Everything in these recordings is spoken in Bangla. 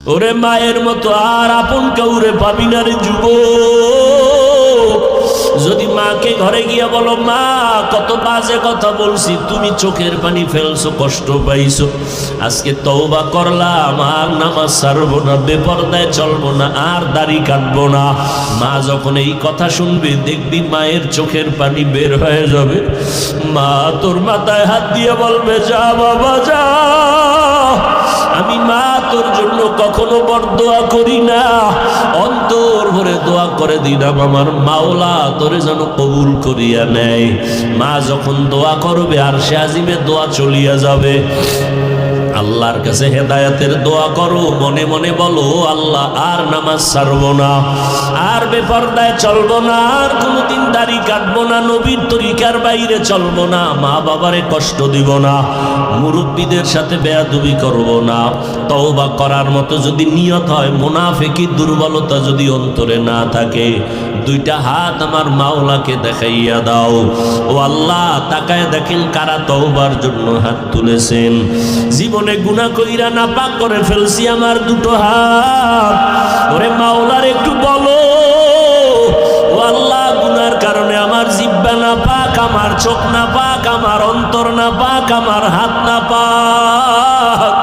ওরে মায়ের মতো আর আপন কাউরে পাবি না রে যুবক। যদি মাকে ঘরে গিয়া বলো, মা কত বাজে কথা বলছি, তুমি চোখের পানি ফেলছো, কষ্ট পাইছো, আজকে তওবা করলাম, আর নামাজ ছাড়বো না, বেপরদায় চলবো না, আর দাড়ি কাটবো না। মা যখন এই কথা শুনবে, দেখবি মায়ের চোখের পানি বের হয়ে যাবে। মা তোর মাথায় হাত দিয়ে বলবে, যা বাবা যা, আমি মা তোর জন্য কখনো বরদোয়া করি না, অন্তর ভরে দোয়া করে দিলাম আমার মাওলা তোরে যেন কবুল করিয়া নেয়। মা যখন দোয়া করবে, আর সে আজিমে দোয়া চলিয়া যাবে। আল্লাহর কাছে হেদায়েতের দোয়া করো, মনে মনে বলো, আল্লাহ আর নামাজ ছাড়বো না, আর বেপরদায় চলবো না, আর কোনোদিন দাড়ি কাটবো না, নবীর তরিকার বাইরে চলবো না, মা বাবারে কষ্ট দিব না, মুরব্বীদের সাথে বেয়াদবি করবো না। তওবা করার মতো যদি নিয়ত হয়, মুনাফিকি দুর্বলতা যদি অন্তরে না থাকে, দুইটা হাত আমার মাওলাকে দেখাইয়া দাও। ও আল্লাহ, তাকায় দেখেন কারা তওবার জন্য হাত তুলেছেন। জীবনে গুনাহ কইরা নাপাক করে ফেলছি আমার দুটো হাত, ওরে মাওলার একটু বলো, ও আল্লাহ, গুনার কারণে আমার জিহ্বা নাপাক, আমার চোখ নাপাক, আমার অন্তর নাপাক, আমার হাত নাপাক।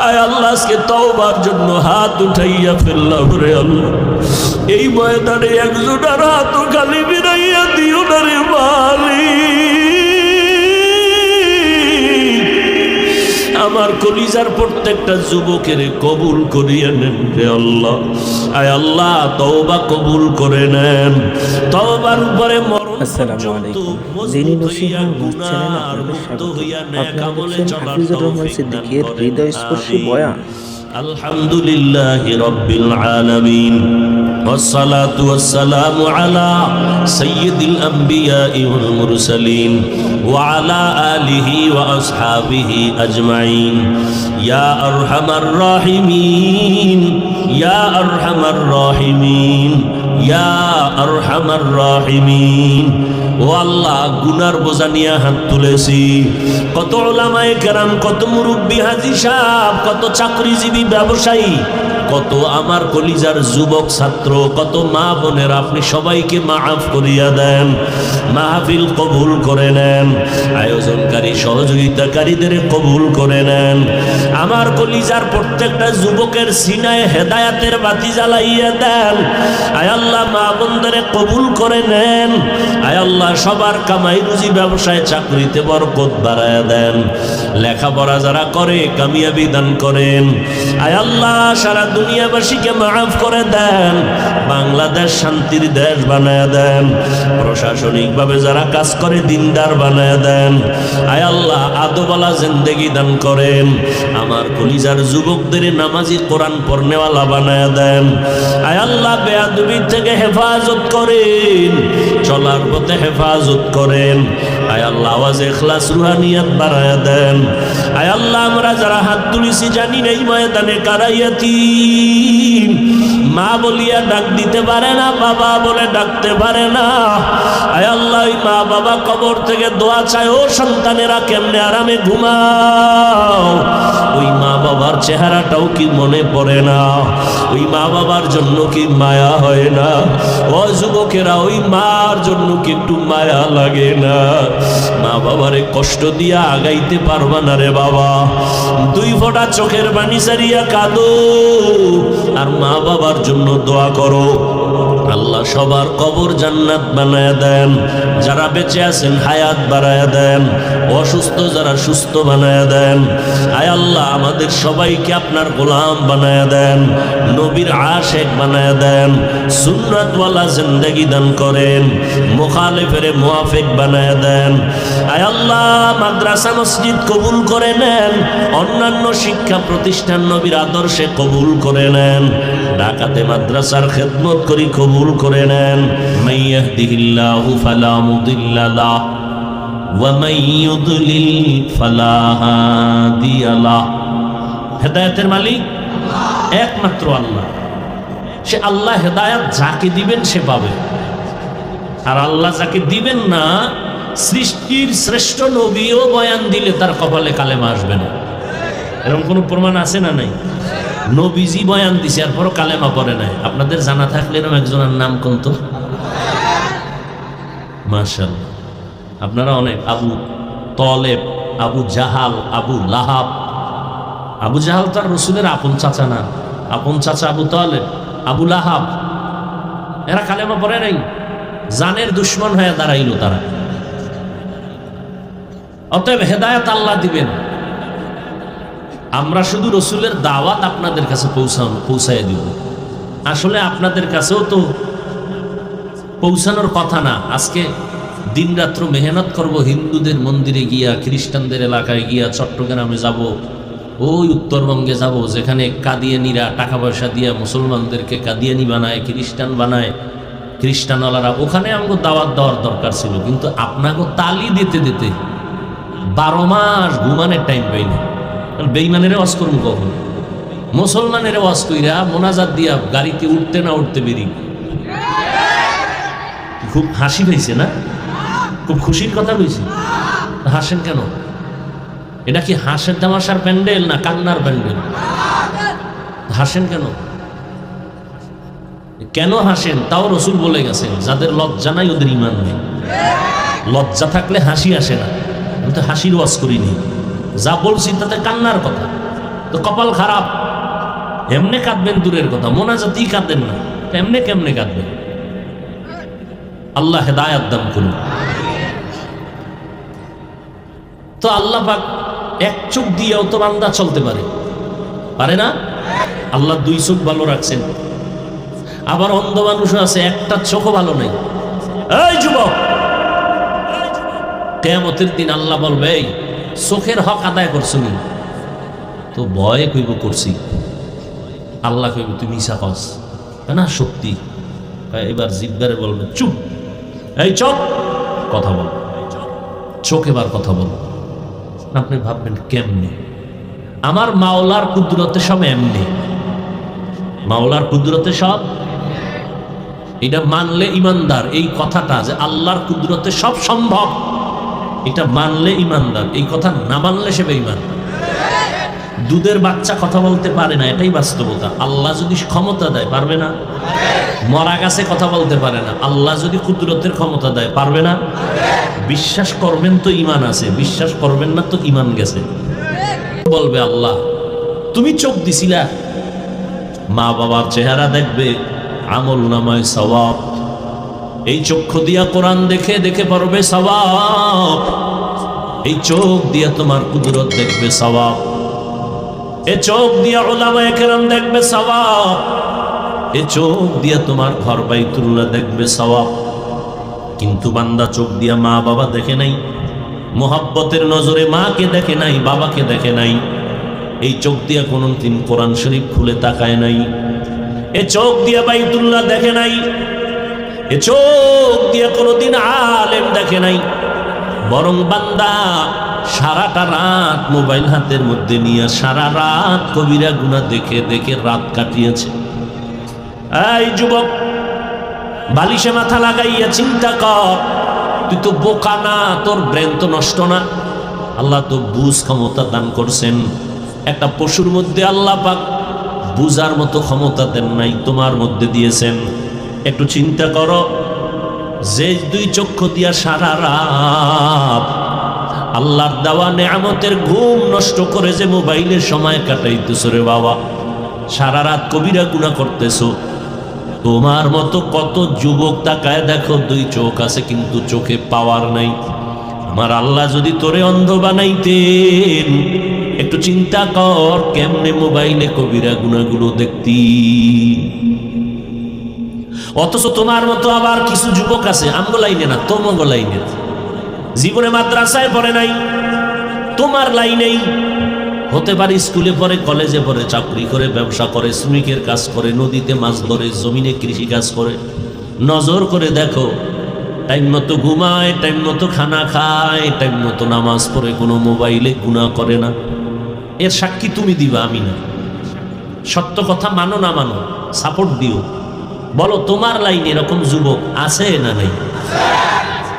আয় আল্লাহ, আজকে তওবার জন্য হাত উঠাইয়া ফেললাম রে আল্লাহ। এই ময়দানে একজনের হাত খালি বিরাইয়া দিও না রে মালিক। আমার কলিজার প্রত্যেকটা যুবকের কবুল করিয়া নেন রে আল্লাহ। আয় আল্লাহ, তওবা কবুল করে নেন। তওবার উপরে মরণ পর্যন্ত মজবুত হইয়া গুনার মুক্ত হইয়া নেক আমলে চলার তৌফিক দান করেন। হৃদয়স্পর্শী বয়ান। আলহামদুলিল্লাহি রাব্বিল আলামিন, والصلاة والسلام على سيد الأنبياء والمرسلين وعلى آله وأصحابه أجمعين يا أرحم الراحمين يا أرحم الراحمين يا أرحم الراحمين। ও আল্লাহ, গুনার বোঝা নিয়ে হাত তুলেছি। কত উলামায়ে কেরাম, কত মুরব্বী হাজী সাহেব, কত চাকরিজীবী ব্যবসায়ী, কত আমার কলিজার যুবক ছাত্র, কত মা বোনের, আপনি সবাইকে মাফ করিয়া দেন, মাহফিল কবুল করে নেন, আয়োজনকারী সহযোগিতাকারীদের কবুল করে নেন। আমার কলিজার প্রত্যেকটা যুবকের সিনায় হেদায়াতের বাতি জ্বালাইয়া দেন। আয় আল্লাহ, মা বোনদের কবুল করে নেন। আয় আল্লাহ, সবার কামাই রুজি, ব্যবসায় চাকরিতে বরকত বাড়ায়া দেন। লেখাপড়া যারা করে কামিয়াবি দান করেন। আয় আল্লাহ, সারা দুনিয়াবাসীকে মাফ করে দেন। বাংলাদেশ শান্তির দেশ বানায়া দেন। প্রশাসনিকভাবে যারা কাজ করে দিনদার বানায়া দেন। আয় আল্লাহ, আদবওয়ালা জিন্দেগি দান করেন। আমার কলিজার যুবকদের নামাজি, কোরআন পড়নেওয়ালা বানায়া দেন। আয় আল্লাহ, বেয়াদবি থেকে হেফাজত করেন, চলার পথে হেফাজত করেন। আয় আল্লাহ, আওয়াজ ইখলাস রুহানিয়াত বাড়ায়া দেন। আয় আল্লাহ, আমরা যারা হাত তুলেছি জানি না এই ময়দানে কারা ইয়াতীম, মা বলিয়া ডাক দিতে পারে না, বাবা বলে ডাকতে পারে না। আয় আল্লাহ, ওই মা বাবা কবর থেকে দোয়া চায়, ও সন্তানেরা কেমনে আরামে ঘুমাও। ওই মা বাবার চেহারাটাও কি মনে পড়ে না? ওই মা বাবার জন্য কি মায়া হয় না? ও যুবকেরা, ওই মার জন্য কি একটু মায়া লাগে না? মা বাবারে কষ্ট দিয়া আগাইতে পারবা না রে বাবা। দুই ফোঁটা চোখের পানি সারিয়া কাঁদো, আর মা বাবার জন্য দোয়া করো। আল্লাহ সবার কবর জান্নাত বানায়া দেন। যারা বেঁচে আছেন হায়াত বাড়ায়া দেন। অসুস্থ যারা সুস্থ বানায়া দেন। আয় আল্লাহ, আমাদের সবাইকে আপনার গোলাম বানায়া দেন, নবীর আশেক বানায়া দেন, সুন্নাতওয়ালা জিন্দেগি দান করেন, মুখালিফের মুওয়াফিক বানায়া দেন। আয় আল্লাহ, মাদ্রাসা মসজিদ কবুল করে নেন, অন্যান্য শিক্ষা প্রতিষ্ঠান নবীর আদর্শে কবুল করে নেন। ঢাকাতে মাদ্রাসার খেদমত করি, কবুল করে নেন। মান ইয়াহদিহিল্লাহু ফালা মুদিল্লা লাহু ওয়া মান ইউদ্লিল ফালা হাদিয়া লাহু। হেদায়েতের মালিক একমাত্র আল্লাহ। সে আল্লাহ হেদায়েত যাকে দিবেন সে পাবে, আর আল্লাহ যাকে দিবেন না, সৃষ্টির শ্রেষ্ঠ নবীও বয়ান দিলে তার কপালে কালেমা আসবে না। এরকম কোনো প্রমাণ আছে না? নাই। নবীজি বয়ান দিছে এরপরও কালেমা পড়ে নাই। আপনাদের জানা থাকলে এরকম একজনের নাম কোন তো? মাশাআল্লাহ, আপনারা অনেক আবু তলেব, আবু জাহাল, আবু লাহাব। আবু জাহাল তার রসুলের আপন চাচা না, আপন চাচা আবু তলেব, আবু লাহাব, এরা কালেমা পড়ে নাই, জানের দুশ্মন হয়ে দাঁড়াইল তারা। অতএব হেদায়েত আল্লাহ দিবেন, আমরা শুধু রসুলের দাওয়াত আপনাদের কাছে পৌঁছায় দিব। আসলে আপনাদের কাছেও তো পৌঁছানোর কথা না। আজকে দিনরাত্র মেহনত করব, হিন্দুদের মন্দিরে গিয়া, খ্রিস্টানদের এলাকায় গিয়া, চট্টগ্রামে যাব, ওই উত্তরবঙ্গে যাব যেখানে কাদিয়ানিরা টাকা পয়সা দিয়া মুসলমানদেরকে কাদিয়ানি বানায়, খ্রিস্টান বানায়, খ্রিস্টানওয়ালারা, ওখানে আমাকে দাওয়াত দেওয়ার দরকার ছিল। কিন্তু আপনাকে তালি দিতে দিতে 12 মাস ঘুমানের টাইম পাই না। বেঈমানের ওয়াজ করবো কখন? মুসলমানের ওয়াজ কইরা মোনাজাত দিয়া গাড়িতে উঠতে না উঠতে বেরি। খুব হাসি পাইছে না? খুব খুশির কথা বলছি। হাসেন কেন? এটা কি হাসের তামাশার প্যান্ডেল না কান্নার প্যান্ডেল? হাসেন কেন? কেন হাসেন তাও রসুল বলে গেছেন, যাদের লজ্জা নাই ওদের ঈমান নেই। লজ্জা থাকলে হাসি আসে না। আমি তো হাসির ওয়াজ করিনি, যা বলছি তাতে কান্নার কথা। তো কপাল খারাপ, এমনে কাঁদবেন দূরের কথা, মোনাজাতেই কাঁদেন না, এমনে কেমনে কাঁদবেন? আল্লাহ হেদায়েত দান করুন। তো আল্লাহ পাক এক চোখ দিয়েও তো বান্দা চলতে পারে না? আল্লাহ 2 চোখ ভালো রাখছেন। আবার অন্ধ মানুষও আছে, একটা চোখও ভালো নেই। এই যুবক, কিয়ামতের দিন আল্লাহ বলবে, এই চোখের হক আদায় করছো নি? তো ভয়ে কইব করছি। আল্লাহ কইব তুমি মিছা কস না, সত্যি। এবার জিব্বারে বলবে চুপ, এই চোখ কথা বল, চোখ এবার কথা বল। আপনি ভাববেন কেমনে? আমার মাওলার কুদরতে সব এমনি, মাওলার কুদরতে সব। এটা মানলে ইমানদার। এই কথাটা যে আল্লাহর কুদরতে সব সম্ভব, এটা মানলে ইমানদার। এই কথা না মানলে সে বেঈমান। দুধের বাচ্চা কথা বলতে পারে না, এটাই বাস্তবতা। আল্লাহ যদি ক্ষমতা দেয় পারবে না? মরা গাছে কথা বলতে পারে না, আল্লাহ যদি কুদরতের ক্ষমতা দেয় পারবে না? বিশ্বাস করবেন তো ঈমান আছে, বিশ্বাস করবেন না তো ঈমান গেছে। বলবে আল্লাহ তুমি চোখ দিছিলা, মা বাবার চেহারা দেখবে, আমল নামায় সওয়াব। এই চক্ষু দিয়া কোরআন দেখে দেখে পড়বে সওয়াব। এই চোখ দিয়া তোমার কুদরত দেখবে সওয়াব। এই চোখ দিয়া উলামায়ে কেরাম দেখবে সওয়াব। এই চোখ দিয়া তোমার ঘর বাইতুল্লাহ দেখবে সওয়াব। কিন্তু বান্দা চোখ দিয়া মা বাবা দেখে নাই, মোহাব্বতের নজরে মাকে দেখে নাই, বাবাকে দেখে নাই। এই চোখ দিয়া কোনদিন কোরআন শরীফ খুলে তাকায় নাই। এ চোখ দিয়া বাইতুল্লাহ দেখে নাই। এ চোখ দিয়া কোনদিন আলেম দেখে নাই। বরং বান্দা সারাটা রাত মোবাইল হাতের মধ্যে নিয়ে সারা রাত কবিরা গুনাহ দেখে দেখে রাত কাটিয়েছে। এই যুবক, বালিশে মাথা লাগাইয়া চিন্তা কর, তুই তো বোকা না, তোর ব্রেন তো নষ্ট না। আল্লাহ তো বুঝ ক্ষমতা দান করছেন। একটা পশুর মধ্যে আল্লাহ পাক বুঝার মতো ক্ষমতা দেন নাই, তোমার মধ্যে দিয়েছেন। একটু চিন্তা করো, যে 2 চক্ষু দিয়া সারা রাত আল্লাহর দেওয়া নেয়ামতের ঘুম নষ্ট করে যে মোবাইলের সময় কাটাইতেছো রে বাবা, সারা রাত কবিরা গুনাহ করতেছো। তোমার মতো কত যুবক তাকায় দেখো, 2 চোখ আছে কিন্তু চোখে পাওয়ার নাই। আমার আল্লাহ যদি তোরে অন্ধ বানাইতেন, একটু চিন্তা কর কেমনে মোবাইলে কবিরা গুনাহগুলো দেখতি। অথচ তোমার মতো আবার কিছু যুবক আছে, আমগো লাইনে না, তোমাগো লাইনে, জীবনে মাদ্রাসায় পড়ে নাই, তোমার লাইনেই। হতে পারে স্কুলে পড়ে, কলেজে পড়ে, চাকরি করে, ব্যবসা করে, শ্রমিকের কাজ করে, নদীতে মাছ ধরে, জমিনে কৃষি কাজ করে। নজর করে দেখো, টাইম মতো ঘুমায়, টাইম মতো খানা খায়, টাইম মতো নামাজ পড়ে, কোনো মোবাইলে গুনাহ করে না। এর সাক্ষী তুমি দিবা, আমি না। সত্য কথা মানো না মানো, সাপোর্ট দিও। বলো তোমার লাইনে এরকম যুবক আছে না নাই?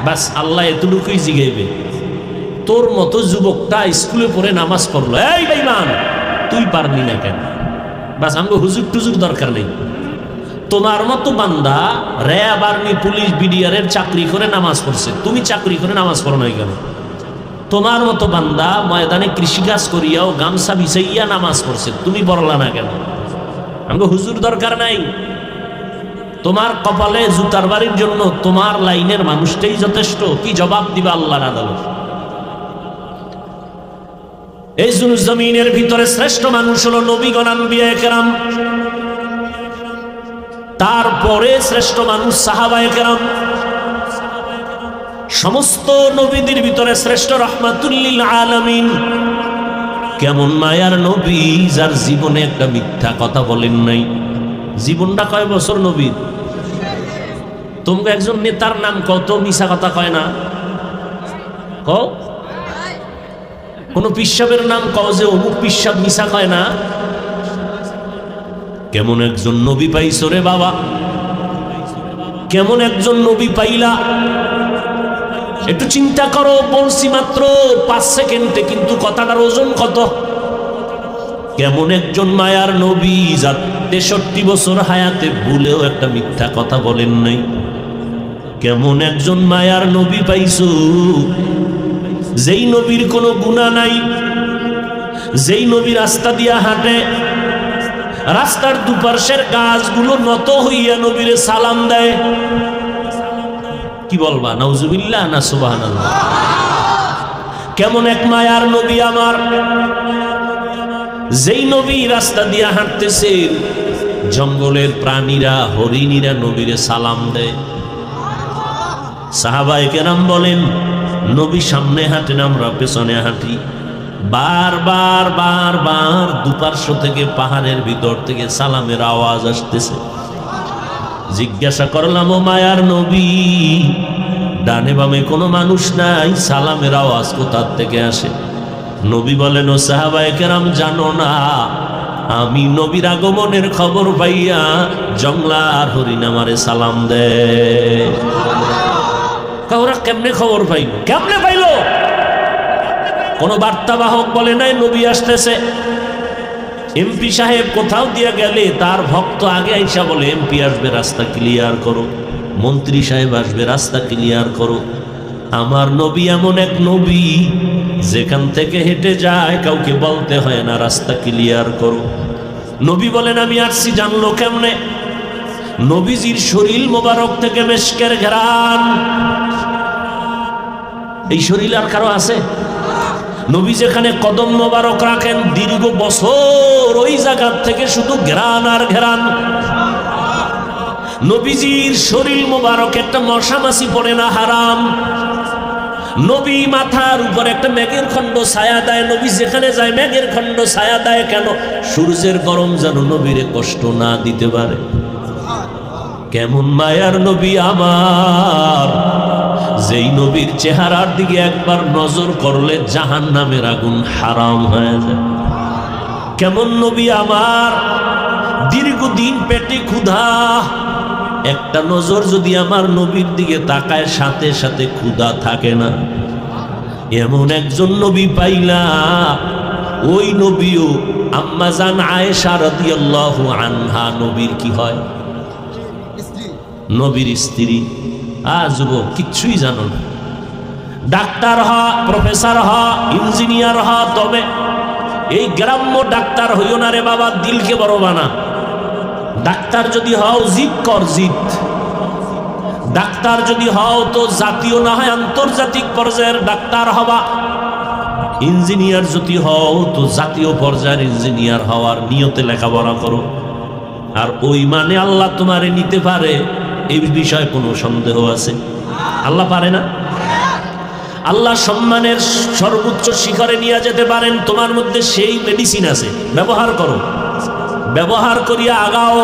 বাস আল্লাহ এতটুকুই জিগাইবে, তোর মতো যুবকটা স্কুলে পড়ে নামাজ পড়লো, এই বেঈমান তুই পারলি না কেন? বাস আমাকে হুজুর টুজুর দরকার নেই। তোমার মতো বান্দা র্যাব, আর্মি, পুলিশ, বিডিআরের চাকরি করে নামাজ পড়ছে, তুমি চাকরি করে নামাজ পড়ো নাই কেন? তোমার মতো বান্দা ময়দানে কৃষিকাজ করিয়াও গামছা বিছাইয়া নামাজ পড়ছে, তুমি পড়লা না কেন? আমাকে হুজুর দরকার নাই। তোমার কপালে জুতার বাড়ির জন্য তোমার লাইনের মানুষটাই যথেষ্ট। কি জবাব দিবা আল্লাহর আদালত? এই জমিনের ভিতরে শ্রেষ্ঠ মানুষ হলো নবীগণ, আম্বিয়া কেরাম। তারপরে শ্রেষ্ঠ মানুষ সাহাবায়ে কেরাম। সমস্ত নবীদের ভিতরে শ্রেষ্ঠ রাহমাতুল লিল আলামিন। কেমন মায়ার নবী, যার জীবনে একটা মিথ্যা কথা বলেন নাই। জীবনটা কয় বছর নবীর? তোমরা একজন নেতার নাম কত মিছা কথা কয় না? কও কোন পিসাবের নাম কও যে অমুক পিসাব মিছা কয় না? কেমন একজন নবী পাইছো রে বাবা, কেমন একজন নবী পাইলা? একটু চিন্তা করো। বলছি মাত্র 5 সেকেন্ডে, কিন্তু কথাটার ওজন কত। কেমন একজন মায়ার নবী, যার 63 বছর হায়াতে ভুলেও একটা মিথ্যা কথা বলেন নাই। কেমন একজন মায়ার নবী পাইছো, যেই নবীর কোনো গুনাহ নাই, যেই নবী রাস্তা দিয়া হাঁটে, রাস্তার দুপাশের গাছগুলো নত হইয়া নবীরে সালাম দেয়। কি বলবা, নাউজুবিল্লাহ না সুবহানাল্লাহ? কেমন এক মায়ার নবী আমার, যেই নবী রাস্তা দিয়া হাঁটতেছেন, জঙ্গলের প্রাণীরা, হরিণীরা নবীরে সালাম দেয়। সাহাবায়ে কেরাম বলেন, নবী সামনে হাঁটেন, আমরা পেছনে হাঁটি। বারবার বারবার দুপার্শ্ব থেকে, পাহাড়ের ভিতর থেকে সালামের আওয়াজ আসতেছে। জিজ্ঞাসা করলাম, ও মায়ার নবী, ডানে বামে কোনো মানুষ নাই, সালামের আওয়াজ কোথা থেকে আসে? নবী বলেন, ও সাহাবায়ে কেরাম, জানো না, আমি নবীর আগমনের খবর পাইয়া জংলার হরিণ আমারে সালাম দেয়। ওরা কেমনে খবর পাইল? কেমনে পাইল? কোন বার্তাবাহক বলে নাই নবী আসতেছে। এমপি সাহেব কোথাও দিয়ে গেলে তার ভক্ত আগে আইসা বলে, এমপি আসবে, রাস্তা ক্লিয়ার করো। মন্ত্রী সাহেব আসবে, রাস্তা ক্লিয়ার করো। আমার নবী এমন এক নবী, যেখান থেকে হেঁটে যায় কাউকে বলতে হয় না, রাস্তা ক্লিয়ার করো। নবী বলেন, আমি আসছি, জানলো কেমনে? নবীজির শরীর মোবারক থেকে মেশকের ঘ্রাণ। এই শরীর আর কারো আছে? নবী যেখানে কদম মোবারক রাখেন, দীর্ঘ বছর ওই জায়গা থেকে শুধু ঘ্রাণ আর ঘ্রাণ। নবীজির শরীর মোবারক একটা মশা মাছি পড়ে না, হারাম। নবী মাথার উপর একটা মেঘের খণ্ড ছায়া দেয়। নবী যেখানে যায় মেঘের খণ্ড ছায়া দেয় কেন? সূর্যের গরম যেন নবীরে কষ্ট না দিতে পারে। কেমন মায়ার নবী আমার, যেই নবীর চেহারার দিকে একবার নজর করলে জাহান্নামের আগুন হারাম হয়ে যায়। কেমন নবী আমার, দীর্ঘদিন পেটে ক্ষুধা, একটা নজর যদি আমার নবীর দিকে তাকায়, সাথে সাথে ক্ষুধা থাকে না। এমন একজন নবী পাইলা। ওই নবীও আম্মা জান আয়েশা রাদিয়াল্লাহু আনহা নবীর কি হয়? নবীর স্ত্রী। যুবক কিচ্ছুই জানো না, ডাক্তার হ, প্রফেসর হ, ইঞ্জিনিয়ার হ, তবে এই গ্রাম্য ডাক্তার হইও না রে বাবা, দিলকে বড় বানা। ডাক্তার যদি হও, জিদ কর, জিদ। ডাক্তার যদি হও তো জাতীয় না হয় আন্তর্জাতিক পর্যায়ের ডাক্তার হবা। ইঞ্জিনিয়ার যদি হও তো জাতীয় পর্যায়ের ইঞ্জিনিয়ার হওয়ার নিয়তে লেখাপড়া করো। আর ওই মানে আল্লাহ তোমারে নিতে পারে, এই বিষয়ে কোনো সন্দেহ আছে? আল্লাহ পারে না? আল্লাহ সম্মানের সর্বোচ্চ শিখরে নিয়ে যেতে পারেন। তোমার মধ্যে সেই মেডিসিন আছে, ব্যবহার করো। ব্যবহার করিয়া আগাও।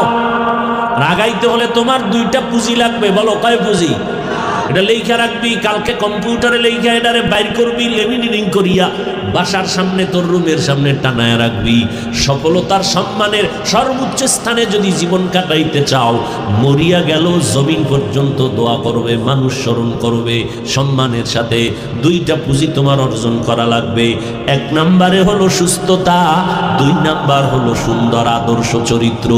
আগাইতে হলে তোমার 2টা পুঁজি লাগবে। বলো, কয় পুঁজি? এটা লেখা রাখবি, কালকে কম্পিউটারে লেখা এটারে বাইর করবি, লেমিনেটিং করিয়া বাসার সামনে তোর রুমের সামনে টানায় রাখবি। সফলতার সম্মানের সর্বোচ্চ স্থানে যদি জীবন কাটাইতে চাও, মরিয়া গেল জমিন পর্যন্ত দোয়া করবে, মানুষ স্মরণ করবে সম্মানের সাথে। দুইটা পুঁজি তোমার অর্জন করা লাগবে। এক নাম্বারে হলো সুস্থতা, দুই নাম্বার হলো সুন্দর আদর্শ চরিত্র।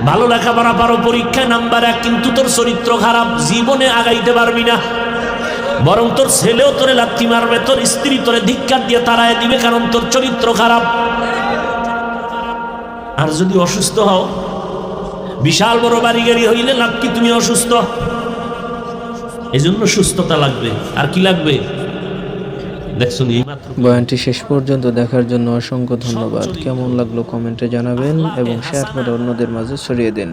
ভালো লেখাপড়া পারো, পরীক্ষায় নাম্বার 1, কিন্তু তোর চরিত্র খারাপ, জীবনে আগাইতে পারবি না। বরং তোর ছেলেও তোরে লাথি মারবে, তোর স্ত্রী তোরে ধিক্কার দিয়ে তাড়ায় দিবে, কারণ তোর চরিত্র খারাপ। আর যদি অসুস্থ হও, বিশাল বড় বাড়ি গাড়ি হইলে লাভ কি, তুমি অসুস্থ। এই জন্য সুস্থতা লাগবে। আর কি লাগবে দেখছো? বয়ানটি শেষ পর্যন্ত দেখার জন্য অসংখ্য ধন্যবাদ। কেমন লাগলো কমেন্টে জানাবেন এবং শেয়ার করে অন্যদের মাঝে ছড়িয়ে দিন।